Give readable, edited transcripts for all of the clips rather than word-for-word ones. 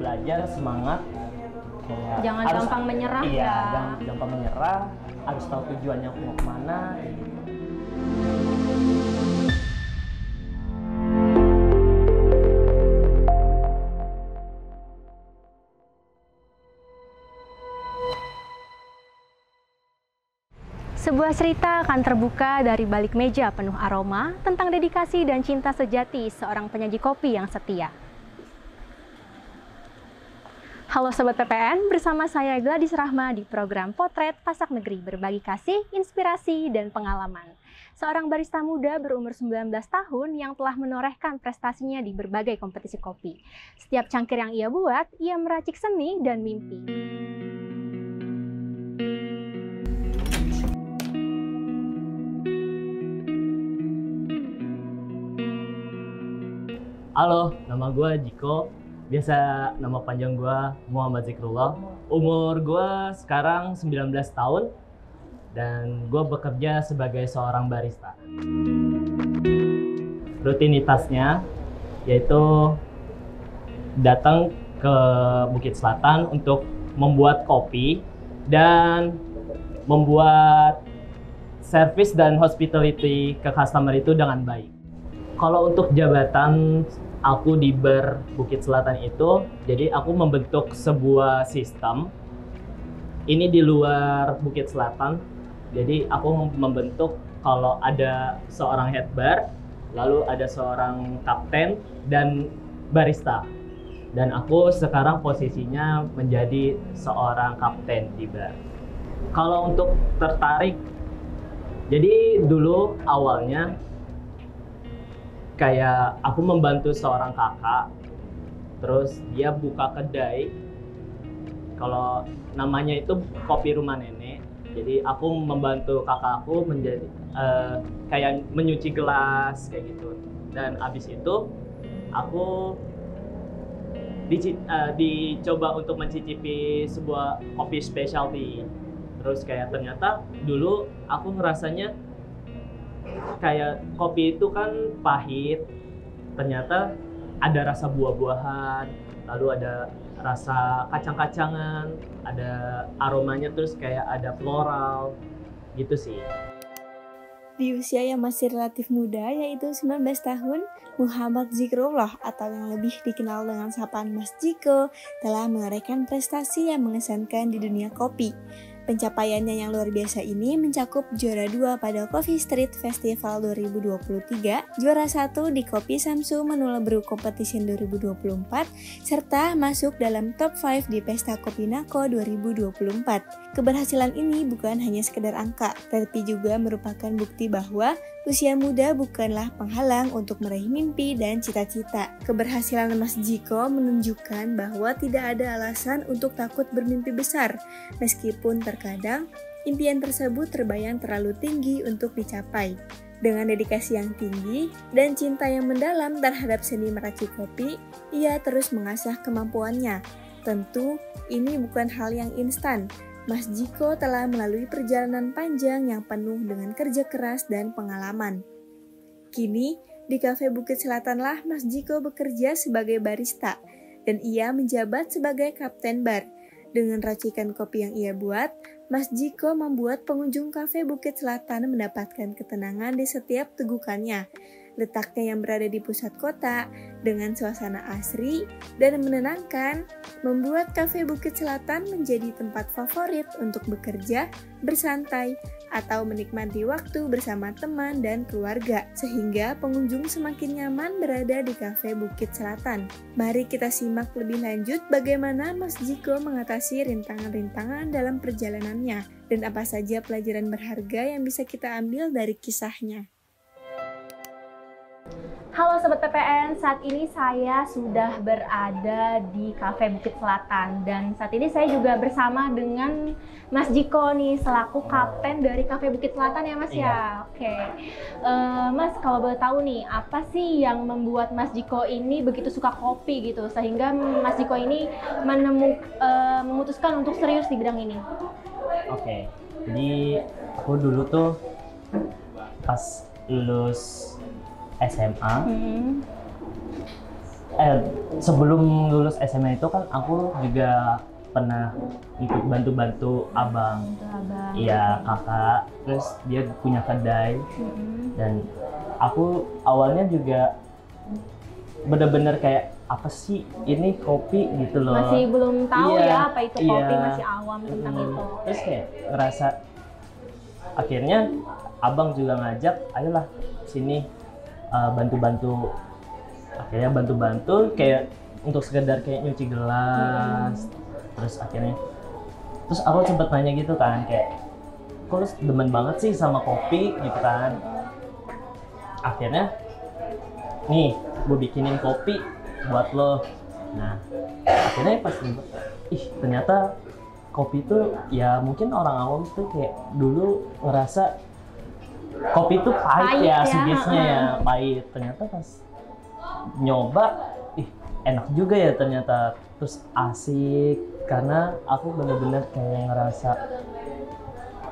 belajar semangat. Jangan gampang menyerah iya, ya. jangan gampang menyerah, harus tahu tujuannya mau kemana. Gitu. Sebuah cerita akan terbuka dari balik meja penuh aroma tentang dedikasi dan cinta sejati seorang penyaji kopi yang setia. Halo Sobat PPN, bersama saya Gladys Rahma di program Potret Pasak Negeri, berbagi kasih, inspirasi, dan pengalaman. Seorang barista muda berumur 19 tahun yang telah menorehkan prestasinya di berbagai kompetisi kopi. Setiap cangkir yang ia buat, ia meracik seni dan mimpi. Halo, nama gue Jiko. Biasa nama panjang gue Muhammad Zikrullah. Umur gue sekarang 19 tahun dan gue bekerja sebagai seorang barista. Rutinitasnya yaitu datang ke Bukit Selatan untuk membuat kopi dan membuat service dan hospitality ke customer itu dengan baik. Kalau untuk jabatan aku di Bar Bukit Selatan itu, jadi aku membentuk sebuah sistem. Ini di luar Bukit Selatan, jadi aku membentuk kalau ada seorang head bar, lalu ada seorang kapten dan barista. Dan aku sekarang posisinya menjadi seorang kapten di bar. Kalau untuk tertarik, jadi dulu awalnya kayak aku membantu seorang kakak, terus dia buka kedai, kalau namanya itu Kopi Rumah Nenek. Jadi aku membantu kakak aku menjadi kayak menyuci gelas kayak gitu. Dan abis itu aku dicoba untuk mencicipi sebuah kopi specialty. Terus kayak ternyata dulu aku ngerasanya kayak kopi itu kan pahit, ternyata ada rasa buah-buahan, lalu ada rasa kacang-kacangan, ada aromanya, terus kayak ada floral, gitu sih. Di usia yang masih relatif muda, yaitu 19 tahun, Muhammad Zikrullah atau yang lebih dikenal dengan sapaan Mas Jiko telah menorehkan prestasi yang mengesankan di dunia kopi. Pencapaiannya yang luar biasa ini mencakup juara 2 pada Coffee Street Festival 2023, juara 1 di Kopi Samsu Manula Brew Competition 2024, serta masuk dalam top 5 di Pesta Kopi Nako 2024. Keberhasilan ini bukan hanya sekedar angka, tapi juga merupakan bukti bahwa usia muda bukanlah penghalang untuk meraih mimpi dan cita-cita. Keberhasilan Mas Jiko menunjukkan bahwa tidak ada alasan untuk takut bermimpi besar, meskipun terkadang impian tersebut terbayang terlalu tinggi untuk dicapai. Dengan dedikasi yang tinggi dan cinta yang mendalam terhadap seni meracik kopi, ia terus mengasah kemampuannya. Tentu, ini bukan hal yang instan. Mas Jiko telah melalui perjalanan panjang yang penuh dengan kerja keras dan pengalaman. Kini, di Cafe Bukit Selatanlah Mas Jiko bekerja sebagai barista, dan ia menjabat sebagai kapten bar. Dengan racikan kopi yang ia buat, Mas Jiko membuat pengunjung Cafe Bukit Selatan mendapatkan ketenangan di setiap tegukannya. Letaknya yang berada di pusat kota, dengan suasana asri dan menenangkan, membuat Cafe Bukit Selatan menjadi tempat favorit untuk bekerja, bersantai, atau menikmati waktu bersama teman dan keluarga, sehingga pengunjung semakin nyaman berada di Cafe Bukit Selatan. Mari kita simak lebih lanjut bagaimana Mas Jiko mengatasi rintangan-rintangan dalam perjalanannya, dan apa saja pelajaran berharga yang bisa kita ambil dari kisahnya. Halo Sobat PPN, saat ini saya sudah berada di Cafe Bukit Selatan dan saat ini saya juga bersama dengan Mas Jiko nih selaku kapten dari Cafe Bukit Selatan ya Mas ya. Oke. Mas, kalau boleh tahu nih, apa sih yang membuat Mas Jiko ini begitu suka kopi gitu sehingga Mas Jiko ini memutuskan untuk serius di bidang ini? Oke. Jadi aku dulu tuh pas lulus SMA, Sebelum lulus SMA itu kan aku juga pernah ikut bantu-bantu abang. Iya, kakak. Terus dia punya kedai. Dan aku awalnya juga bener-bener kayak apa sih ini kopi gitu loh. Masih belum tahu Iya, ya apa itu kopi, iya. masih awam tentang itu. Terus kayak ngerasa akhirnya abang juga ngajak, ayolah sini bantu-bantu. Akhirnya bantu-bantu kayak untuk sekedar kayak nyuci gelas. Terus aku sempet nanya gitu kan, kayak kok lu demen banget sih sama kopi gitu kan. Akhirnya nih gue bikinin kopi buat lo. Nah akhirnya pas ternyata kopi itu ya mungkin orang awam tuh kayak dulu ngerasa kopi itu pahit ya, segisnya ya pahit. Ternyata pas nyoba, enak juga ya ternyata. Terus asik karena aku bener-bener kayak ngerasa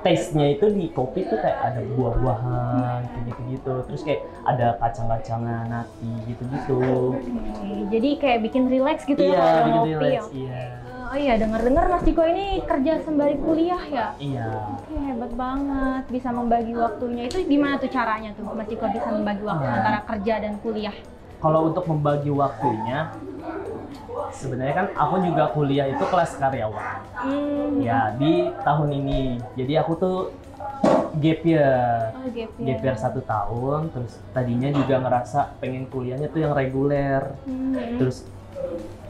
taste-nya itu di kopi tuh kayak ada buah-buahan kayak gitu-gitu. Terus kayak ada kacang-kacangan, nati gitu-gitu. Jadi kayak bikin relax gitu iya, ya kalau bikin ngopi. relax, iya. Oh iya, dengar-dengar Mas Diko ini kerja sembari kuliah ya? Iya. Oke, hebat banget bisa membagi waktunya. Itu gimana tuh caranya tuh Mas Diko bisa membagi waktu antara kerja dan kuliah? Kalau untuk membagi waktunya, sebenarnya kan aku juga kuliah itu kelas karyawan. Ya, di tahun ini. Jadi aku tuh gap year. Gap year 1 tahun, terus tadinya juga ngerasa pengen kuliahnya tuh yang reguler. Terus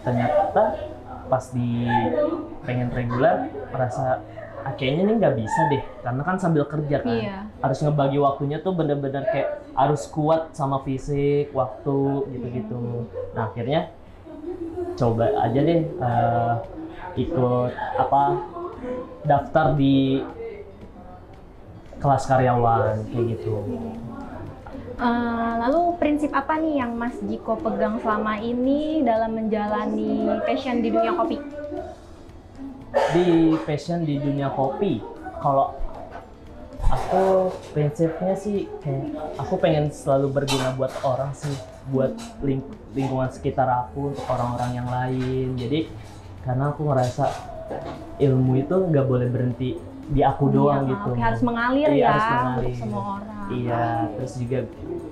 ternyata pas di pengen reguler, merasa kayaknya ini nggak bisa deh, karena kan sambil kerja kan. Iya. Harus ngebagi waktunya tuh bener-bener kayak harus kuat sama fisik, waktu gitu-gitu. Nah akhirnya coba aja deh ikut daftar di kelas karyawan kayak gitu. Lalu prinsip apa nih yang Mas Diko pegang selama ini dalam menjalani passion di dunia kopi? Di passion di dunia kopi, kalau aku prinsipnya sih kayak aku pengen selalu berguna buat orang sih, buat lingkungan sekitar aku, untuk orang-orang yang lain. Jadi karena aku ngerasa ilmu itu nggak boleh berhenti di aku doang gitu. Harus mengalir iya, ya harus mengalir untuk semua orang. Iya, terus juga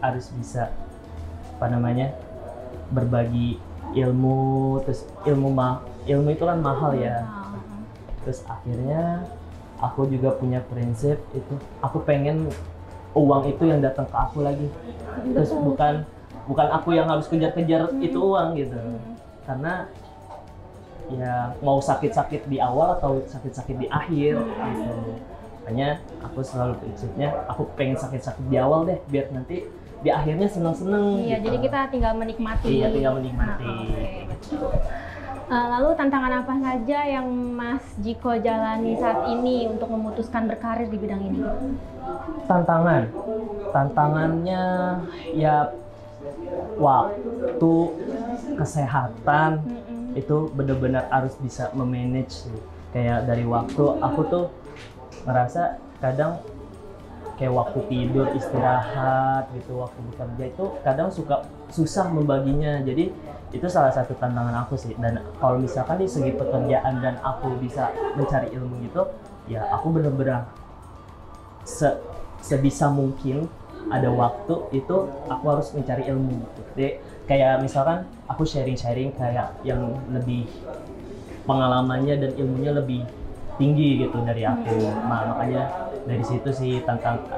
harus bisa berbagi ilmu. Terus ilmu itu kan mahal ya. Terus akhirnya aku juga punya prinsip itu, aku pengen uang itu yang datang ke aku lagi. Terus bukan aku yang harus kejar-kejar itu uang gitu. Karena ya mau sakit-sakit di awal atau sakit-sakit di akhir gitu. Makanya aku selalu prinsipnya aku pengen sakit-sakit di awal deh, biar nanti di akhirnya seneng-seneng. Iya, gitu. jadi kita tinggal menikmati. Iya, tinggal menikmati. Lalu tantangan apa saja yang Mas Diko jalani saat ini untuk memutuskan berkarir di bidang ini? Tantangannya ya waktu, kesehatan, itu benar-benar harus bisa memanage. Kayak dari waktu, aku tuh ngerasa kadang kayak waktu tidur, istirahat gitu, waktu bekerja itu kadang susah membaginya. Jadi itu salah satu tantangan aku sih. Dan kalau misalkan di segi pekerjaan dan aku bisa mencari ilmu gitu, ya aku bener-bener sebisa mungkin ada waktu itu aku harus mencari ilmu gitu. Jadi kayak misalkan aku sharing-sharing kayak yang lebih pengalamannya dan ilmunya lebih tinggi gitu dari aku. Nah, makanya dari situ sih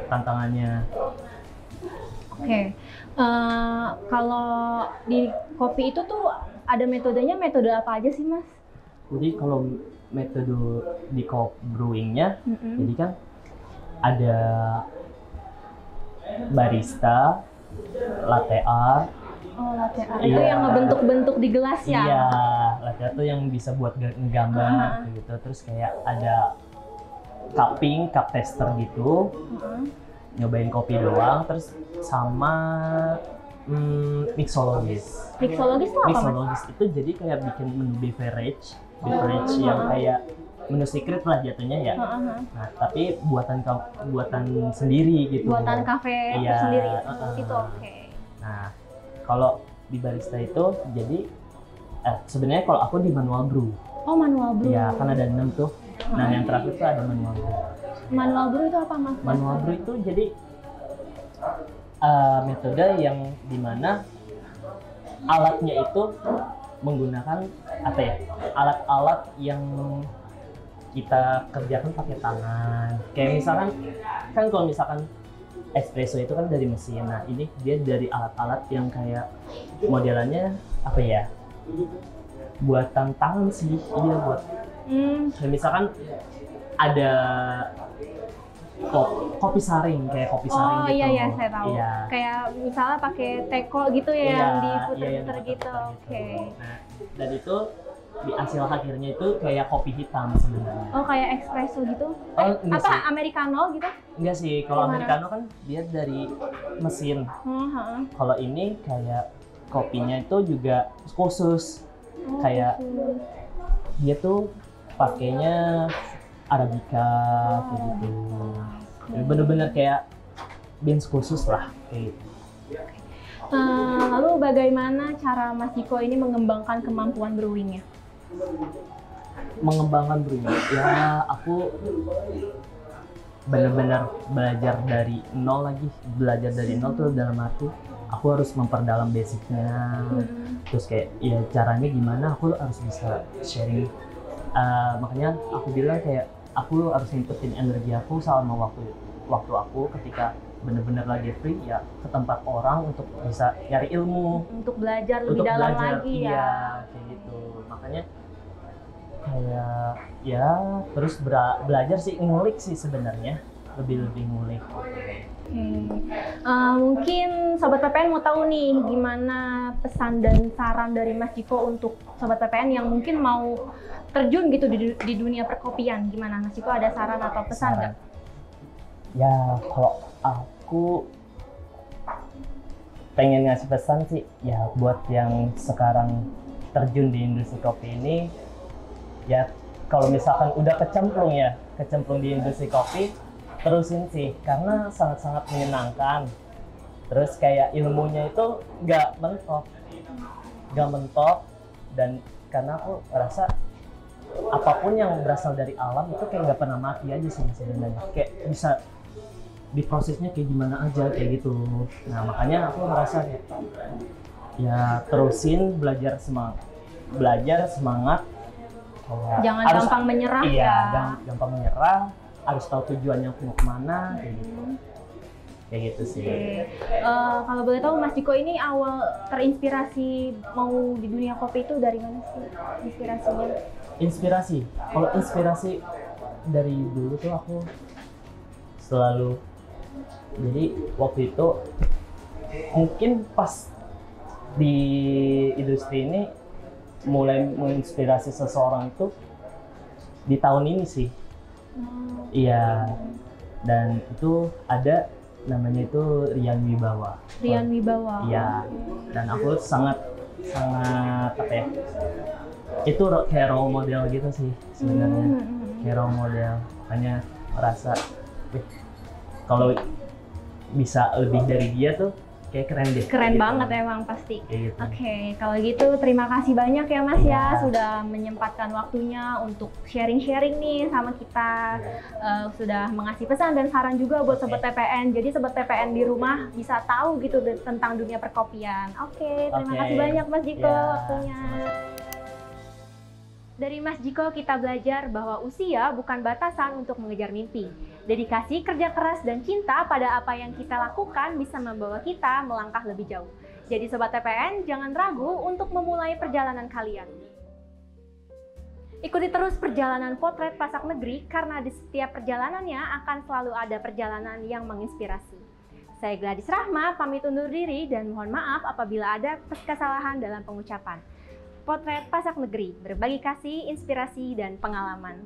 tantangannya. Oke. Kalau di kopi itu tuh ada metodenya, metode apa aja sih Mas? Jadi kalau metode di cold brewingnya, jadi kan ada barista, latte art. Oh, latte art. Itu yang ngebentuk-bentuk di gelas ya? Iya, latte art tuh yang bisa buat nggambar gitu. Terus kayak ada cup tester gitu. Nyobain kopi doang, terus sama mixologis. Mixologis itu apa, Mas? Mixologis itu jadi kayak bikin menu beverage yang kayak menu secret lah jatuhnya ya. Nah, tapi buatan sendiri gitu. Buatan kafe iya, sendiri. Itu oke. Nah, kalau di barista itu jadi sebenarnya kalau aku di manual brew. Oh, manual brew. Iya, kan ada 6 tuh. Nah, yang terakhir tuh ada manual brew. Manual brew itu apa, Mas? Manual brew itu jadi metode yang dimana alatnya itu menggunakan apa ya? Alat-alat yang kita kerjakan pakai tangan. Kayak misalkan kan kalau misalkan espresso itu kan dari mesin. Nah, ini dia dari alat-alat yang kayak modelannya apa ya? Buatan tangan sih. Iya, buat. Kayak misalkan ada kopi saring, kayak kopi saring gitu. Oh iya, saya tahu. Iya. Kayak misalnya pakai teko gitu ya, Iya, yang iya, diputer-puter yang gitu. diputer-puter Oke. Nah, dan itu di hasil akhirnya itu kayak kopi hitam sebenarnya. Oh, kayak espresso gitu? Oh, enggak Apa sih. americano gitu? Enggak sih, kalau Gimana? americano kan dia dari mesin. Kalau ini kayak kopinya itu juga khusus. Kayak khusus. Dia tuh pakainya Arabica kayak gitu. Bener-bener kayak beans khusus lah kayak gitu. Lalu bagaimana cara Mas Jiko ini mengembangkan kemampuan brewingnya? Mengembangkan brewing, ya aku benar-benar belajar dari nol lagi. Belajar dari nol tuh dalam arti aku harus memperdalam basicnya. Terus kayak ya caranya gimana aku harus bisa sharing. Makanya aku bilang kayak aku harus inputin energi aku selama waktu aku ketika benar-benar lagi free ya ke tempat orang untuk bisa nyari ilmu, Untuk belajar lebih dalam lagi iya, ya. kayak gitu. Makanya kayak ya terus belajar sih, ngulik sih sebenarnya, lebih ngulik. Mungkin Sobat PPN mau tahu nih gimana pesan dan saran dari Mas Jiko untuk Sobat PPN yang mungkin mau terjun gitu di dunia perkopian. Gimana Mas Jiko, ada saran atau pesan nggak? Ya kalau aku pengen ngasih pesan sih ya buat yang sekarang terjun di industri kopi ini, ya kalau misalkan udah kecemplung di industri kopi, terusin sih karena sangat-sangat menyenangkan. Terus kayak ilmunya itu nggak mentok, dan karena aku rasa apapun yang berasal dari alam itu kayak nggak pernah mati aja sih sebenarnya, kayak bisa diprosesnya kayak gimana aja kayak gitu. Nah makanya aku merasa ya terusin belajar semangat. Jangan gampang menyerah iya, ya. gampang menyerah, harus tahu tujuannya mau kemana kayak gitu. Kayak gitu sih. Kalau boleh tahu Mas Jiko ini awal terinspirasi mau di dunia kopi itu dari mana sih inspirasinya? Kalau inspirasi dari dulu tuh aku selalu, jadi waktu itu mungkin pas di industri ini mulai menginspirasi seseorang itu di tahun ini sih. Iya, dan itu ada namanya itu Rian Wibawa. Rian Wibawa. Iya, dan aku sangat apa ya, itu kayak role model gitu sih sebenarnya. Kayak role model, makanya merasa kalau bisa lebih dari dia tuh kayak keren deh. Keren gitu. banget emang pasti. Gitu. Oke, kalau gitu terima kasih banyak ya Mas ya sudah menyempatkan waktunya untuk sharing-sharing nih sama kita. Sudah mengasih pesan dan saran juga buat Sobat TPN. Jadi Sobat TPN di rumah bisa tahu gitu tentang dunia perkopian. Oke, terima kasih banyak Mas Jiko waktunya. Dari Mas Jiko kita belajar bahwa usia bukan batasan untuk mengejar mimpi. Dedikasi, kerja keras, dan cinta pada apa yang kita lakukan bisa membawa kita melangkah lebih jauh. Jadi Sobat TPN, jangan ragu untuk memulai perjalanan kalian. Ikuti terus perjalanan Potret Pasak Negeri karena di setiap perjalanannya akan selalu ada perjalanan yang menginspirasi. Saya Gladys Rahma, pamit undur diri dan mohon maaf apabila ada kesalahan dalam pengucapan. Potret Pasak Negeri, berbagi kasih, inspirasi, dan pengalaman.